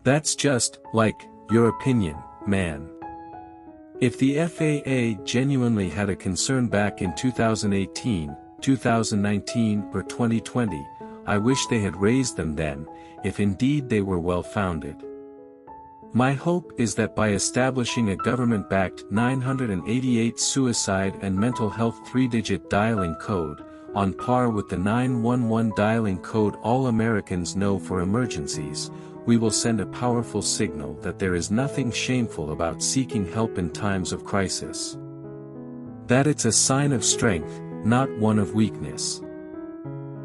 That's just, like, your opinion, man. If the FAA genuinely had a concern back in 2018, 2019 or 2020, I wish they had raised them then, if indeed they were well-founded. My hope is that by establishing a government-backed 988 suicide and mental health 3-digit dialing code, on par with the 911 dialing code all Americans know for emergencies, we will send a powerful signal that there is nothing shameful about seeking help in times of crisis. That it's a sign of strength, not one of weakness.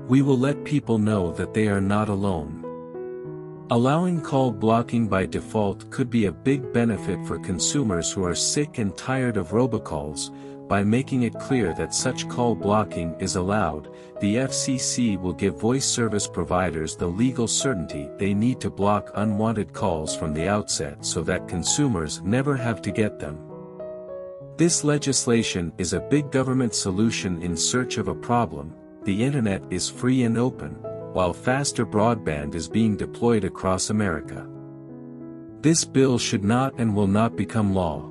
We will let people know that they are not alone. Allowing call blocking by default could be a big benefit for consumers who are sick and tired of robocalls. By making it clear that such call blocking is allowed, the FCC will give voice service providers the legal certainty they need to block unwanted calls from the outset so that consumers never have to get them. This legislation is a big government solution in search of a problem. The internet is free and open, while faster broadband is being deployed across America. This bill should not and will not become law.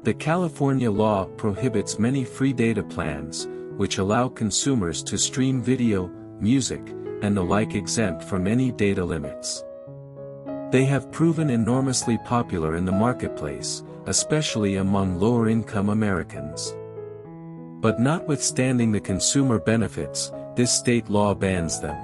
The California law prohibits many free data plans, which allow consumers to stream video, music, and the like exempt from any data limits. They have proven enormously popular in the marketplace, especially among lower-income Americans. But notwithstanding the consumer benefits, this state law bans them.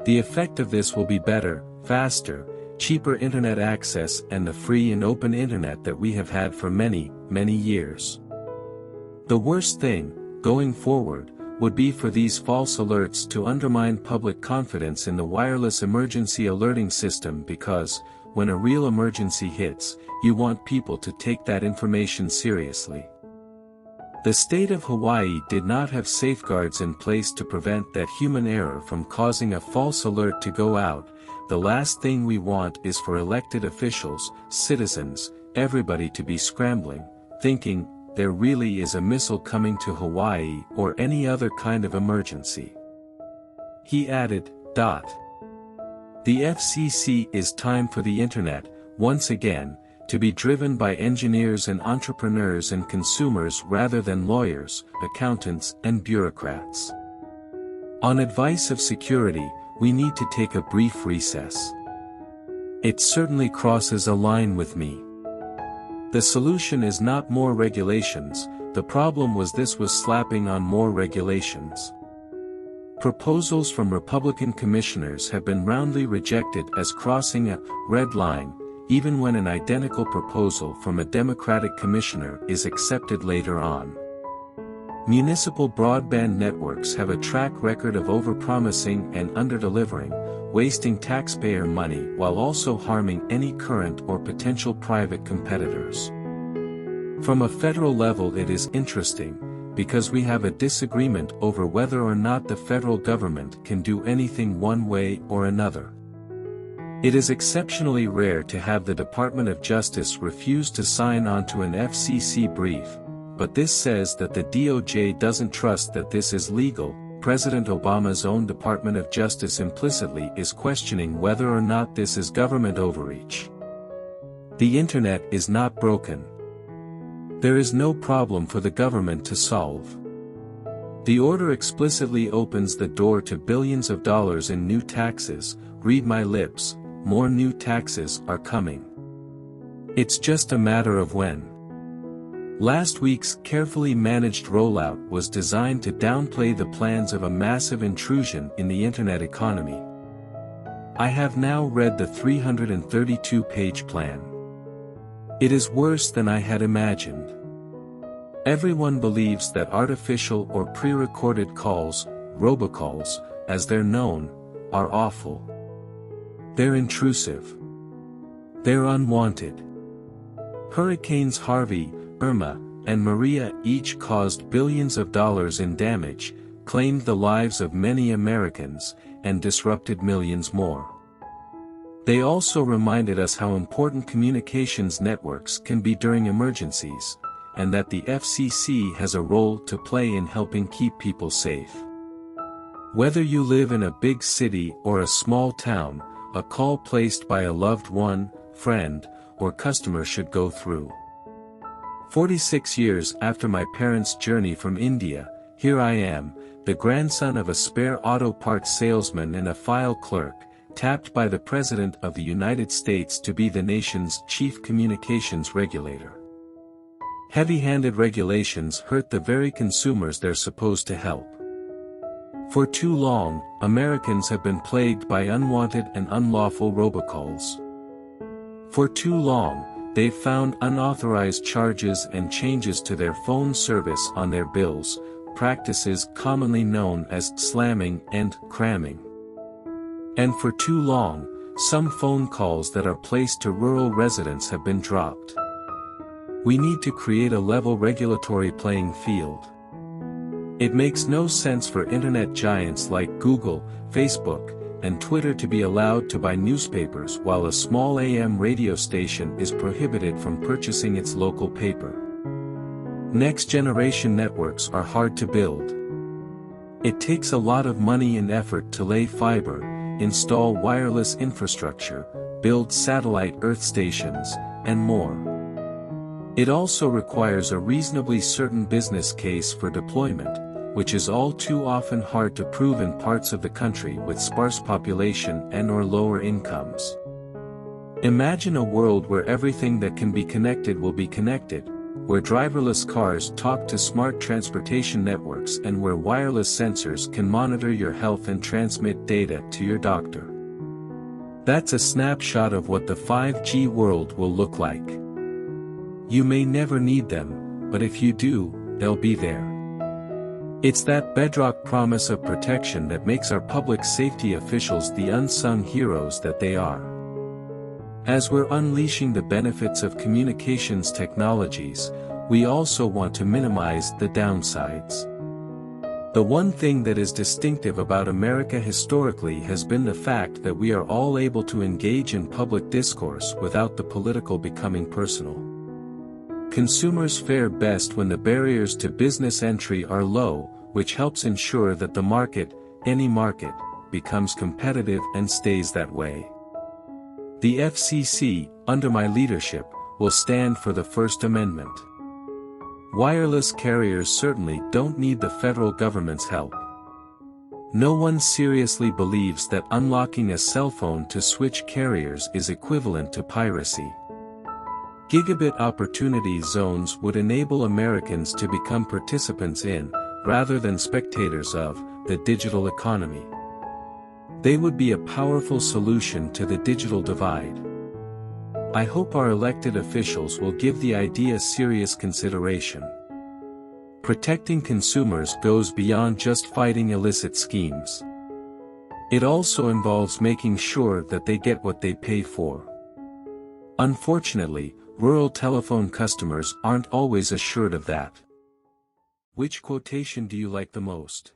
The effect of this will be better, faster, cheaper internet access and the free and open internet that we have had for many, many years. The worst thing, going forward, would be for these false alerts to undermine public confidence in the wireless emergency alerting system because, when a real emergency hits, you want people to take that information seriously. The state of Hawaii did not have safeguards in place to prevent that human error from causing a false alert to go out. The last thing we want is for elected officials, citizens, everybody to be scrambling, thinking, there really is a missile coming to Hawaii or any other kind of emergency. He added, The FCC is time for the internet, once again, to be driven by engineers and entrepreneurs and consumers rather than lawyers, accountants and bureaucrats. On advice of security, we need to take a brief recess. It certainly crosses a line with me. The solution is not more regulations, the problem was this was slapping on more regulations. Proposals from Republican commissioners have been roundly rejected as crossing a red line, even when an identical proposal from a Democratic commissioner is accepted later on. Municipal broadband networks have a track record of overpromising and underdelivering, wasting taxpayer money while also harming any current or potential private competitors. From a federal level it is interesting, because we have a disagreement over whether or not the federal government can do anything one way or another. It is exceptionally rare to have the Department of Justice refuse to sign onto an FCC brief, but this says that the DOJ doesn't trust that this is legal. President Obama's own Department of Justice implicitly is questioning whether or not this is government overreach. The internet is not broken. There is no problem for the government to solve. The order explicitly opens the door to billions of dollars in new taxes. Read my lips, more new taxes are coming. It's just a matter of when. Last week's carefully managed rollout was designed to downplay the plans of a massive intrusion in the internet economy. I have now read the 332-page plan. It is worse than I had imagined. Everyone believes that artificial or pre-recorded calls, robocalls, as they're known, are awful. They're intrusive. They're unwanted. Hurricanes Harvey, Irma, and Maria each caused billions of dollars in damage, claimed the lives of many Americans, and disrupted millions more. They also reminded us how important communications networks can be during emergencies, and that the FCC has a role to play in helping keep people safe. Whether you live in a big city or a small town, a call placed by a loved one, friend, or customer should go through. 46 years after my parents' journey from India, here I am, the grandson of a spare auto parts salesman and a file clerk, tapped by the President of the United States to be the nation's chief communications regulator. Heavy-handed regulations hurt the very consumers they're supposed to help. For too long, Americans have been plagued by unwanted and unlawful robocalls. For too long, they've found unauthorized charges and changes to their phone service on their bills, practices commonly known as slamming and cramming. And for too long, some phone calls that are placed to rural residents have been dropped. We need to create a level regulatory playing field. It makes no sense for internet giants like Google, Facebook, and Twitter to be allowed to buy newspapers while a small AM radio station is prohibited from purchasing its local paper. Next-generation networks are hard to build. It takes a lot of money and effort to lay fiber, install wireless infrastructure, build satellite earth stations, and more. It also requires a reasonably certain business case for deployment, which is all too often hard to prove in parts of the country with sparse population and/or lower incomes. Imagine a world where everything that can be connected will be connected, where driverless cars talk to smart transportation networks and where wireless sensors can monitor your health and transmit data to your doctor. That's a snapshot of what the 5G world will look like. You may never need them, but if you do, they'll be there. It's that bedrock promise of protection that makes our public safety officials the unsung heroes that they are. As we're unleashing the benefits of communications technologies, we also want to minimize the downsides. The one thing that is distinctive about America historically has been the fact that we are all able to engage in public discourse without the political becoming personal. Consumers fare best when the barriers to business entry are low, which helps ensure that the market, any market, becomes competitive and stays that way. The FCC, under my leadership, will stand for the First Amendment. Wireless carriers certainly don't need the federal government's help. No one seriously believes that unlocking a cell phone to switch carriers is equivalent to piracy. Gigabit opportunity zones would enable Americans to become participants in, rather than spectators of, the digital economy. They would be a powerful solution to the digital divide. I hope our elected officials will give the idea serious consideration. Protecting consumers goes beyond just fighting illicit schemes. It also involves making sure that they get what they pay for. Unfortunately, rural telephone customers aren't always assured of that. Which quotation do you like the most?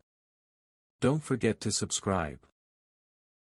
Don't forget to subscribe.